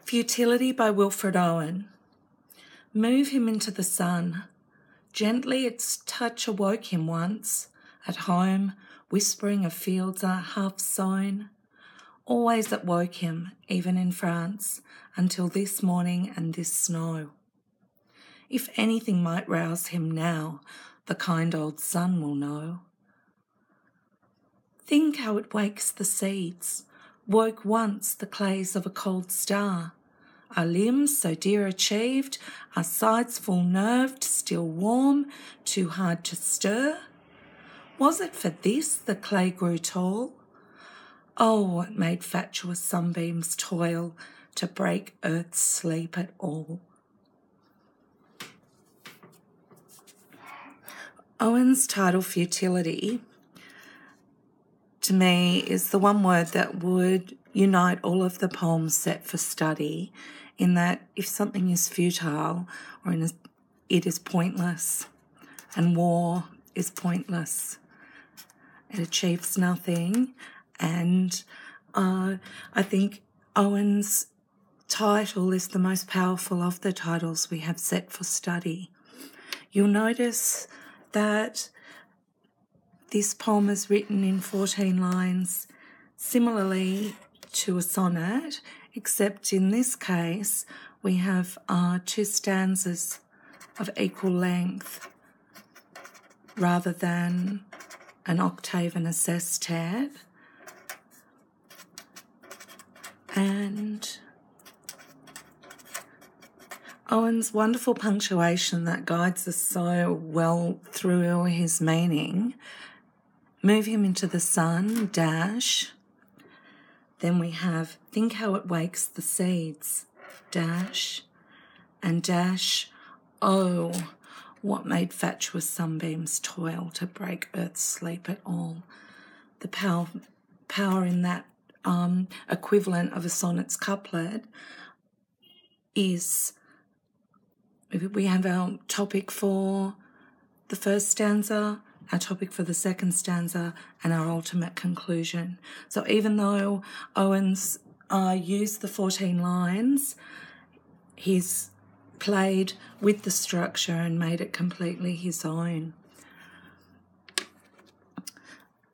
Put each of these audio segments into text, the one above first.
Futility by Wilfred Owen. Move him into the sun. Gently its touch awoke him once. At home, whispering of fields are half sown. Always it woke him, even in France, until this morning and this snow. If anything might rouse him now, the kind old sun will know. Think how it wakes the seeds, woke once the clays of a cold star. Our limbs so dear achieved, our sides full nerved, still warm, too hard to stir. Was it for this the clay grew tall? Oh, what made fatuous sunbeams toil to break earth's sleep at all? Owen's title, Futility, to me is the one word that would unite all of the poems set for study, in that if something is futile or it is pointless, and war is pointless, it achieves nothing. And I think Owen's title is the most powerful of the titles we have set for study. You'll notice that this poem is written in 14 lines, similarly to a sonnet, except in this case we have two stanzas of equal length rather than an octave and a sestet. And Owen's wonderful punctuation that guides us so well through his meaning. Move him into the sun, dash. Then we have think how it wakes the seeds, dash. And dash, oh, what made fatuous sunbeams toil to break earth's sleep at all. The power in that equivalent of a sonnet's couplet is, we have our topic for the first stanza, our topic for the second stanza, and our ultimate conclusion. So even though Owen's used the 14 lines, he's played with the structure and made it completely his own.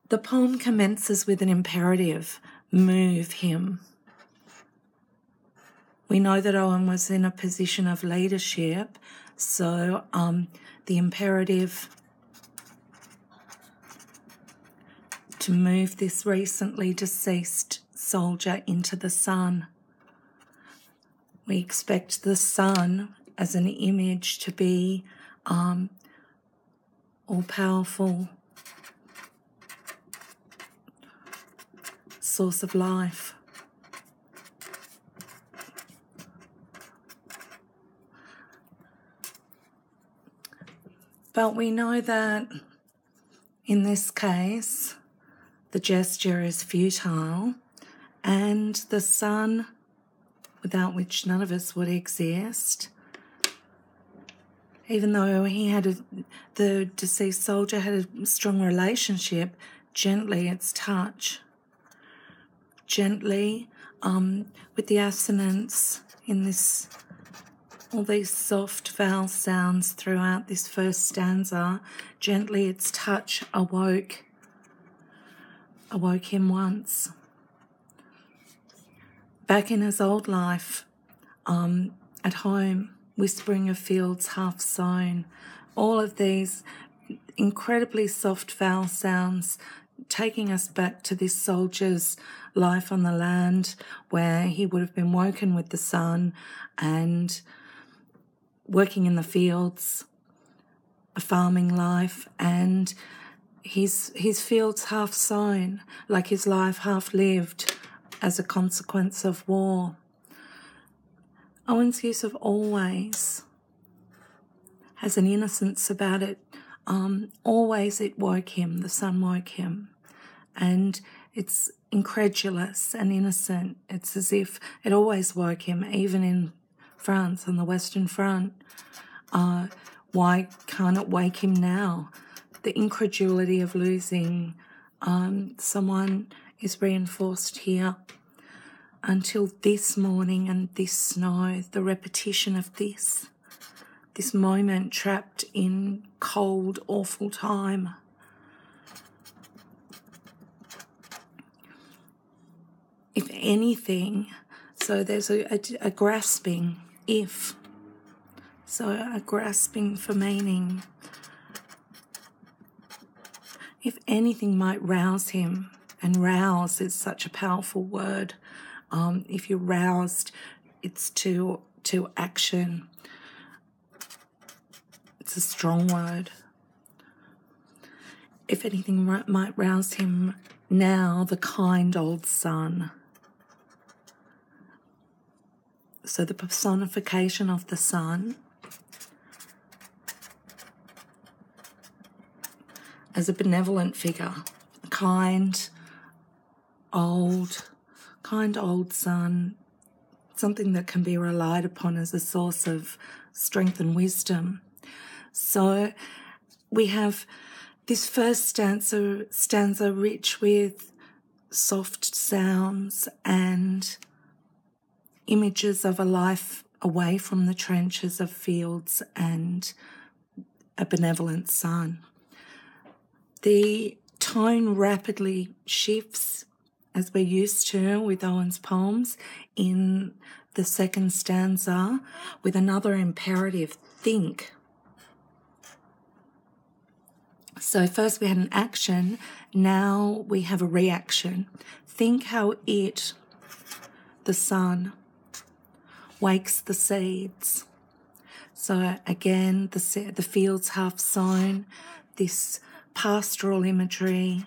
The poem commences with an imperative, move him. We know that Owen was in a position of leadership, so the imperative to move this recently deceased soldier into the sun. We expect the sun as an image to be all-powerful source of life. But we know that in this case, the gesture is futile, and the sun, without which none of us would exist, even though the deceased soldier had a strong relationship, gently its touch, gently, with the assonance in this, all these soft vowel sounds throughout this first stanza, gently its touch awoke him once. Back in his old life, at home, whispering of fields half sown, all of these incredibly soft vowel sounds taking us back to this soldier's life on the land, where he would have been woken with the sun and working in the fields, a farming life, and his fields half sown, like his life half lived as a consequence of war. Owen's use of always has an innocence about it. Always it woke him, the sun woke him, and it's incredulous and innocent. It's as if it always woke him, even in France, on the Western Front. Why can't it wake him now? The incredulity of losing someone is reinforced here. until this morning and this snow, the repetition of this moment trapped in cold, awful time. If anything, so there's a grasping, so a grasping for meaning. If anything might rouse him, and rouse is such a powerful word. If you're roused, it's to action. It's a strong word. If anything might rouse him now, the kind old sun. So the personification of the sun as a benevolent figure, kind old sun, something that can be relied upon as a source of strength and wisdom. So we have this first stanza rich with soft sounds and images of a life away from the trenches of fields and a benevolent sun. The tone rapidly shifts, as we're used to with Owen's poems, in the second stanza with another imperative, think. So first we had an action, now we have a reaction. Think how it, the sun, wakes the seeds. So again, the fields half sown, this pastoral imagery.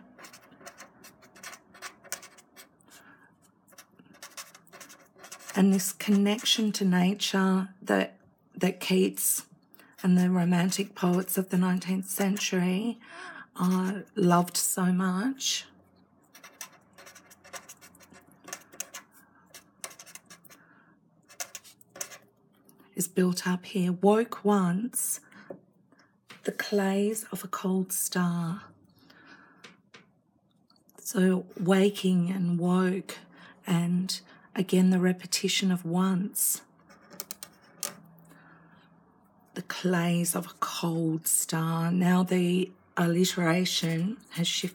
And this connection to nature that Keats and the romantic poets of the 19th century loved so much. Is built up here. Woke once the clays of a cold star. So waking and woke, and again the repetition of once. The clays of a cold star. Now the alliteration has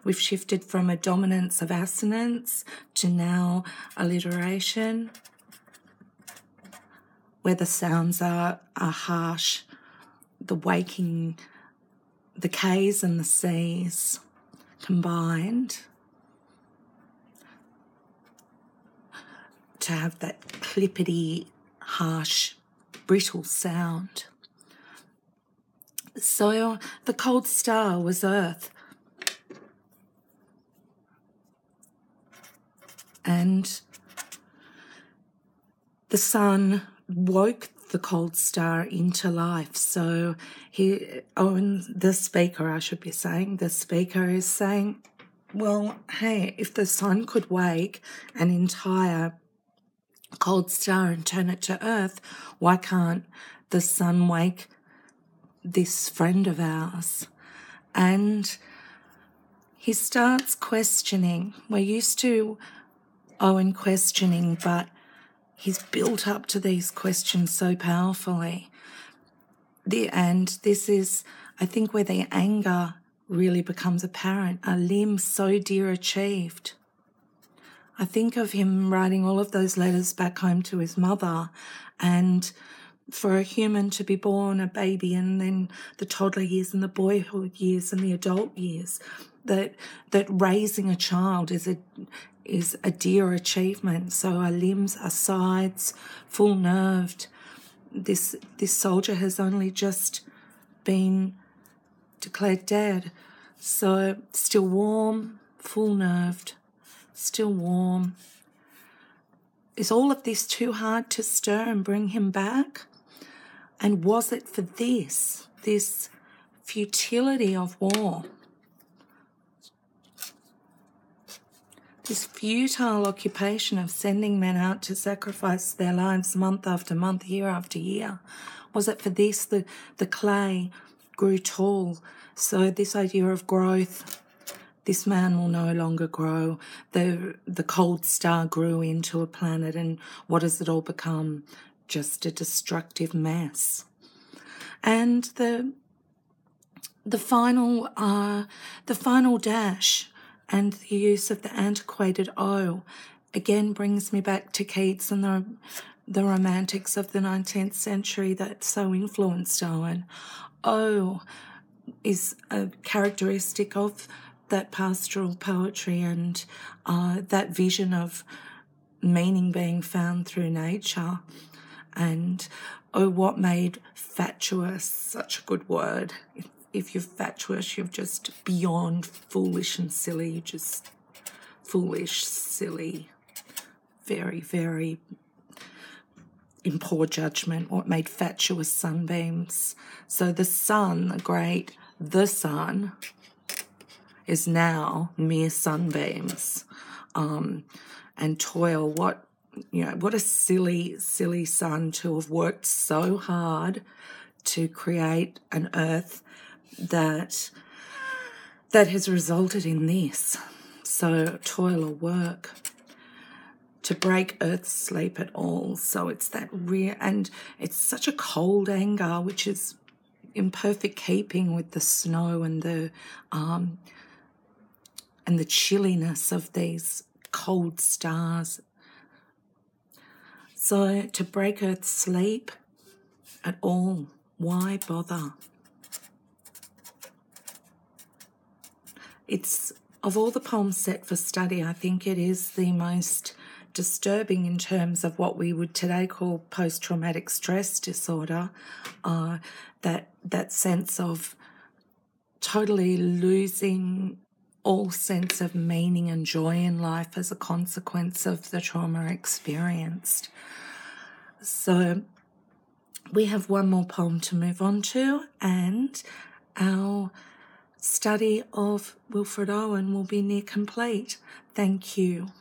we've shifted from a dominance of assonance to now alliteration, where the sounds are harsh, the waking, the K's and the C's combined to have that clippity, harsh, brittle sound. So the cold star was earth. And the sun woke the cold star into life. So Owen, the speaker is saying, well, hey, if the sun could wake an entire cold star and turn it to earth, why can't the sun wake this friend of ours? And he starts questioning. We're used to Owen questioning, but he's built up to these questions so powerfully. And this is, I think, where the anger really becomes apparent. A limb so dear achieved. I think of him writing all of those letters back home to his mother, and for a human to be born a baby and then the toddler years and the boyhood years and the adult years, that raising a child is a dear achievement. So our limbs, our sides, full nerved. This soldier has only just been declared dead. So still warm, full nerved, still warm. Is all of this too hard to stir and bring him back? And was it for this futility of war? This futile occupation of sending men out to sacrifice their lives month after month, year after year. Was it for this the clay grew tall? So this idea of growth, This man will no longer grow. The cold star grew into a planet, and what does it all become? Just a destructive mess. And the final dash and the use of the antiquated O again brings me back to Keats and the romantics of the 19th century that so influenced Owen. O is a characteristic of that pastoral poetry and that vision of meaning being found through nature. And oh, what made fatuous such a good word. If you're fatuous, you're just beyond foolish and silly, just foolish, silly, very, very in poor judgment. What made fatuous sunbeams. So the sun, the sun, is now mere sunbeams. And toil, what a silly, silly sun to have worked so hard to create an earth that has resulted in this. So toil or work to break earth's sleep at all. So it's that and it's such a cold anger, which is in perfect keeping with the snow and the chilliness of these cold stars. So to break earth's sleep at all, why bother? It's, of all the poems set for study, I think it is the most disturbing in terms of what we would today call post-traumatic stress disorder, that sense of totally losing all sense of meaning and joy in life as a consequence of the trauma experienced. So we have one more poem to move on to, and our study of Wilfred Owen will be near complete. Thank you.